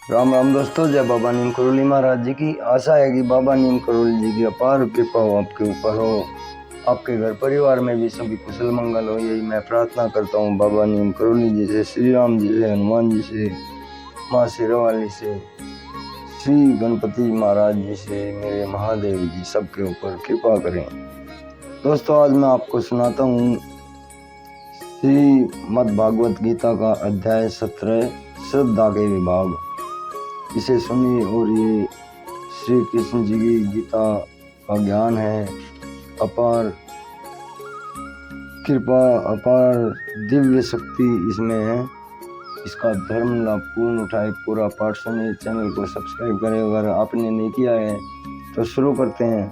राम राम दोस्तों, जय बाबा नीम करोली महाराज जी की। आशा है कि बाबा नीम करोली जी की अपार कृपा हो, आपके ऊपर हो, आपके घर परिवार में भी सभी कुशल मंगल हो, यही मैं प्रार्थना करता हूँ बाबा नीम करोली जी से, श्री राम जी से, हनुमान जी से, माँ शेरावाली से, श्री गणपति महाराज जी से, मेरे महादेव जी सबके ऊपर कृपा करें। दोस्तों, आज मैं आपको सुनाता हूँ श्रीमद् भागवत गीता का अध्याय 17 श्रद्धा के विभाग। इसे सुनिए और ये श्री कृष्ण जी की गीता का ज्ञान है। अपार कृपा, अपार दिव्य शक्ति इसमें है। इसका धर्म लाभ पूर्ण उठाए, पूरा पाठ सुनिए। चैनल को सब्सक्राइब करें अगर आपने नहीं किया है तो। शुरू करते हैं।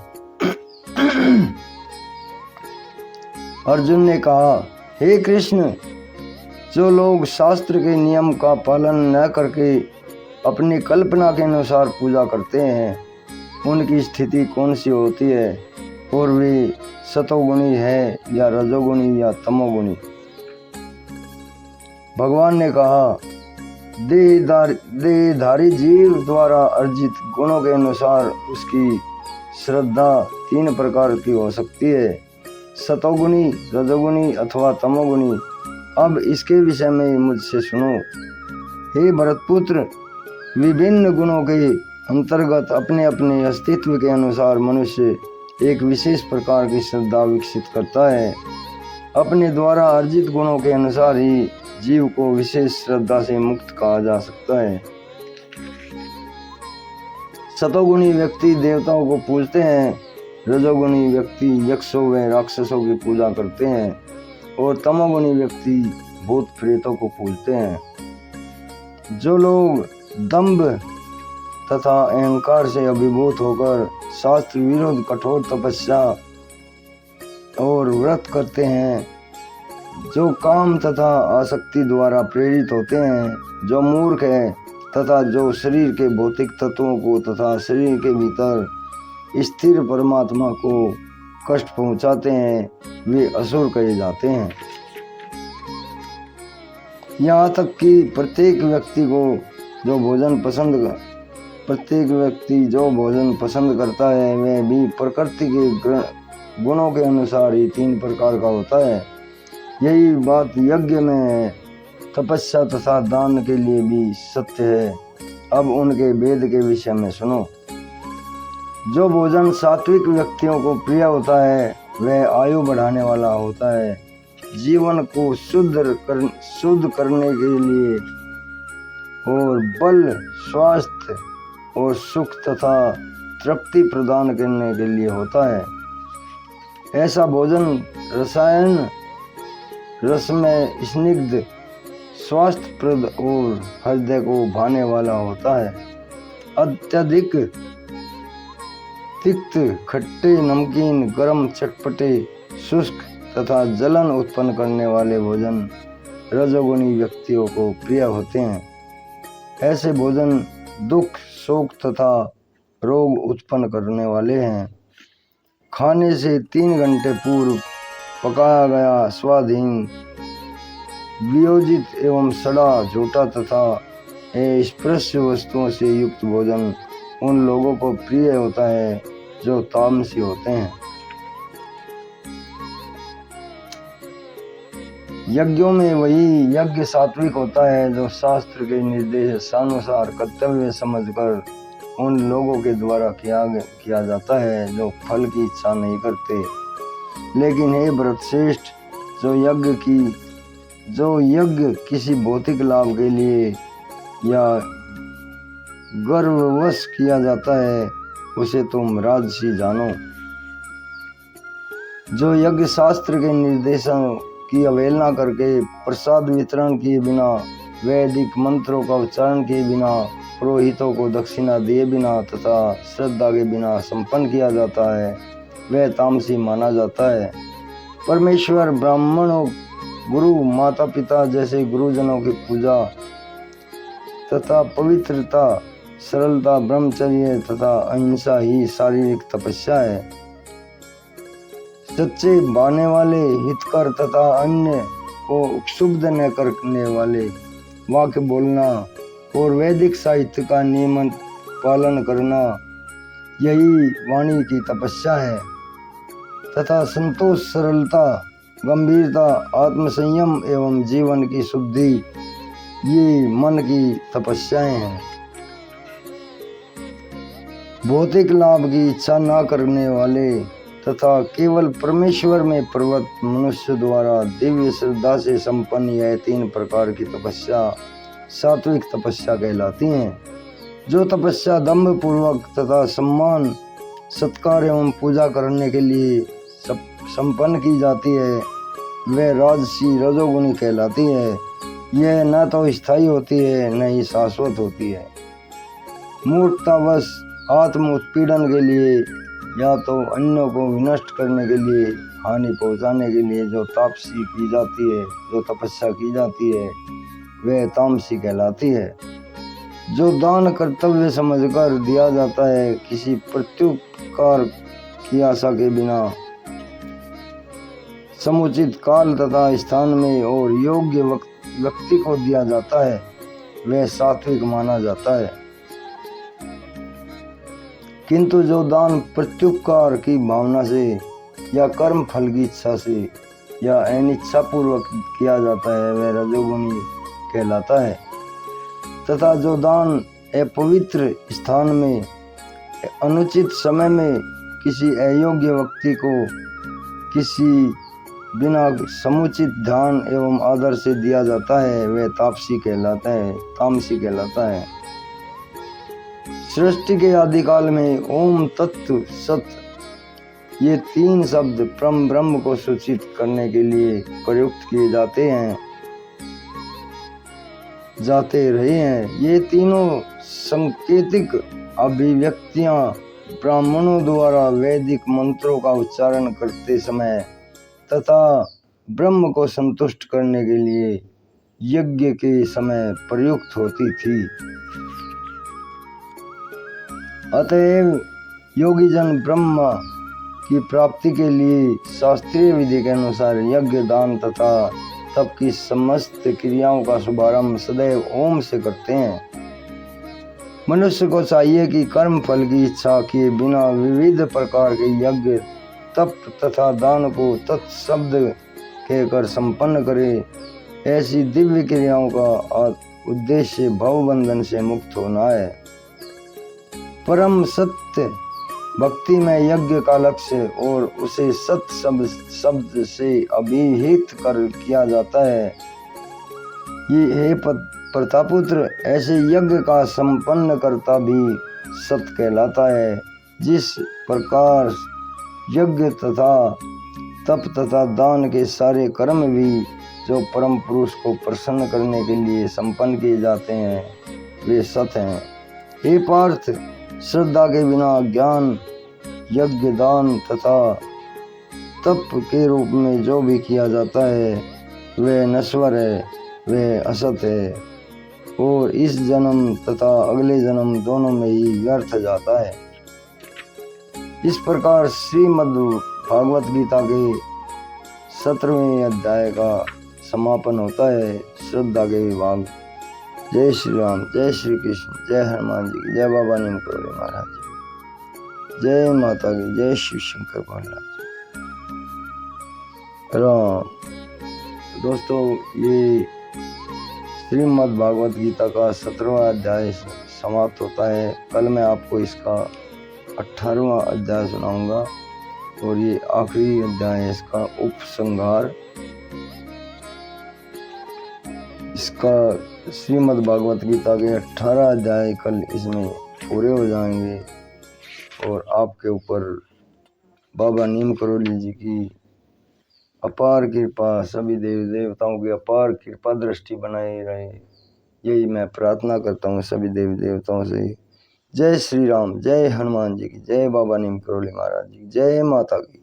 अर्जुन ने कहा, हे कृष्ण, जो लोग शास्त्र के नियम का पालन न करके अपनी कल्पना के अनुसार पूजा करते हैं, उनकी स्थिति कौन सी होती है, और वे सतोगुणी है या रजोगुणी या तमोगुणी। भगवान ने कहा, देहधारी जीव द्वारा अर्जित गुणों के अनुसार उसकी श्रद्धा 3 प्रकार की हो सकती है, सतोगुणी, रजोगुणी अथवा तमोगुणी। अब इसके विषय में मुझसे सुनो। हे भरतपुत्र, विभिन्न गुणों के अंतर्गत अपने अपने अस्तित्व के अनुसार मनुष्य एक विशेष प्रकार की श्रद्धा विकसित करता है। अपने द्वारा अर्जित गुणों के अनुसार ही जीव को विशेष श्रद्धा से मुक्त कहा जा सकता है। सतोगुणी व्यक्ति देवताओं को पूजते हैं, रजोगुणी व्यक्ति यक्षों व राक्षसों की पूजा करते हैं, और तमोगुणी व्यक्ति भूत प्रेतों को पूजते हैं। जो लोग दंभ तथा अहंकार से अभिभूत होकर शास्त्र विरोध कठोर तपस्या और व्रत करते हैं, जो काम तथा आसक्ति द्वारा प्रेरित होते हैं, जो मूर्ख है तथा जो शरीर के भौतिक तत्वों को तथा शरीर के भीतर स्थिर परमात्मा को कष्ट पहुंचाते हैं, वे असुर कहे जाते हैं। यहाँ तक कि प्रत्येक व्यक्ति जो भोजन पसंद करता है, वह भी प्रकृति के गुणों के अनुसार ही 3 प्रकार का होता है। यही बात यज्ञ में है, तपस्या तथा दान के लिए भी सत्य है। अब उनके भेद के विषय में सुनो। जो भोजन सात्विक व्यक्तियों को प्रिय होता है, वह आयु बढ़ाने वाला होता है, जीवन को शुद्ध करने के लिए और बल, स्वास्थ्य और सुख तथा तृप्ति प्रदान करने के लिए होता है। ऐसा भोजन रसायन रस में स्निग्ध, स्वास्थ्यप्रद और हृदय को भाने वाला होता है। अत्यधिक तिक्त, खट्टे, नमकीन, गरम, चटपटे, शुष्क तथा जलन उत्पन्न करने वाले भोजन रजोगुणी व्यक्तियों को प्रिय होते हैं। ऐसे भोजन दुख, शोक तथा रोग उत्पन्न करने वाले हैं। खाने से 3 घंटे पूर्व पकाया गया स्वादहीन, वियोजित एवं सड़ा, झूठा तथा स्पर्श वस्तुओं से युक्त भोजन उन लोगों को प्रिय होता है जो तामसी होते हैं। यज्ञों में वही यज्ञ सात्विक होता है जो शास्त्र के निर्देशानुसार कर्तव्य समझकर उन लोगों के द्वारा किया जाता है जो फल की इच्छा नहीं करते। लेकिन हे भरतश्रेष्ठ, जो यज्ञ किसी भौतिक लाभ के लिए या गर्ववश किया जाता है, उसे तुम राजसी जानो। जो यज्ञ शास्त्र के निर्देशों की अवहेलना करके, प्रसाद वितरण किए बिना, वैदिक मंत्रों का उच्चारण किए बिना, पुरोहितों को दक्षिणा दिए बिना तथा श्रद्धा के बिना संपन्न किया जाता है, वह तामसी माना जाता है। परमेश्वर, ब्राह्मणों, गुरु, माता पिता जैसे गुरुजनों की पूजा तथा पवित्रता, सरलता, ब्रह्मचर्य तथा अहिंसा ही शारीरिक तपस्या है। सच्चे, भाने वाले, हितकर तथा अन्य को क्षुब्ध न करने वाले वाक्य बोलना और वैदिक साहित्य का नियमित पालन करना, यही वाणी की तपस्या है। तथा संतोष, सरलता, गंभीरता, आत्मसंयम एवं जीवन की शुद्धि, ये मन की तपस्याएं हैं। भौतिक लाभ की इच्छा न करने वाले तथा केवल परमेश्वर में प्रवृत्त मनुष्य द्वारा दिव्य श्रद्धा से संपन्न यह 3 प्रकार की तपस्या सात्विक तपस्या कहलाती हैं। जो तपस्या दम्भ पूर्वक तथा सम्मान, सत्कार एवं पूजा करने के लिए संपन्न की जाती है, वह राजसी रजोगुणी कहलाती है। यह न तो स्थायी होती है न ही शाश्वत होती है। मूर्खतावश आत्म उत्पीड़न के लिए या तो अन्यों को विनष्ट करने के लिए, हानि पहुंचाने के लिए जो तापसी की जाती है, जो तपस्या की जाती है, वह तामसी कहलाती है। जो दान कर्तव्य समझकर दिया जाता है, किसी प्रत्युपकार की आशा के बिना, समुचित काल तथा स्थान में और योग्य व्यक्ति को दिया जाता है, वह सात्विक माना जाता है। किंतु जो दान प्रत्युपकार की भावना से या कर्म फल की इच्छा से या अनिच्छा पूर्वक किया जाता है, वह रजोगुणी कहलाता है। तथा जो दान अपवित्र स्थान में, अनुचित समय में किसी अयोग्य व्यक्ति को किसी बिना समुचित ध्यान एवं आदर से दिया जाता है, वह तामसी कहलाता है। सृष्टि के आदिकाल में ओम तत्व सत, ये 3 शब्द परम ब्रह्म को सूचित करने के लिए प्रयुक्त किए जाते रहे हैं। ये तीनों सांकेतिक अभिव्यक्तियां ब्राह्मणों द्वारा वैदिक मंत्रों का उच्चारण करते समय तथा ब्रह्म को संतुष्ट करने के लिए यज्ञ के समय प्रयुक्त होती थी। अतएव योगी जन ब्रह्म की प्राप्ति के लिए शास्त्रीय विधि के अनुसार यज्ञ, दान तथा तप की समस्त क्रियाओं का शुभारंभ सदैव ओम से करते हैं। मनुष्य को चाहिए कि कर्म फल की इच्छा किए बिना विविध प्रकार के यज्ञ, तप तथा दान को तत्शब्द कहकर संपन्न करे। ऐसी दिव्य क्रियाओं का उद्देश्य भवबंधन से मुक्त होना है। परम सत्य भक्ति में यज्ञ का लक्ष्य और उसे सत्य शब्द से अभिहित कर किया जाता है। ये हे प्रतापुत्र, ऐसे यज्ञ का संपन्न करता भी सत कहलाता है। जिस प्रकार यज्ञ तथा तप तथा दान के सारे कर्म भी जो परम पुरुष को प्रसन्न करने के लिए संपन्न किए जाते हैं, वे सत हैं। हे पार्थ, श्रद्धा के बिना ज्ञान, यज्ञ, दान तथा तप के रूप में जो भी किया जाता है, वह नश्वर है, वह असत है और इस जन्म तथा अगले जन्म दोनों में ही व्यर्थ जाता है। इस प्रकार श्रीमद् भागवत गीता के 17वें अध्याय का समापन होता है। श्रद्धा के विभाग। जय श्री राम, जय श्री कृष्ण, जय हनुमान जी की, जय बाबा नीम करोली महाराज जी, जय माता की, जय शिव शंकर भोलेनाथ राम। दोस्तों, ये श्रीमद् भागवत गीता का 17वां अध्याय समाप्त होता है। कल मैं आपको इसका 18वां अध्याय सुनाऊंगा और ये आखिरी अध्याय है इसका उपसंहार। इसका श्रीमद् भागवत गीता के 18 अध्याय कल इसमें पूरे हो जाएंगे और आपके ऊपर बाबा नीम करोली जी की अपार कृपा, सभी देवी देवताओं की अपार कृपा दृष्टि बनाई रहे, यही मैं प्रार्थना करता हूँ सभी देवी देवताओं से। जय श्री राम, जय हनुमान जी की, जय बाबा नीम करोली महाराज जी, जय माता की।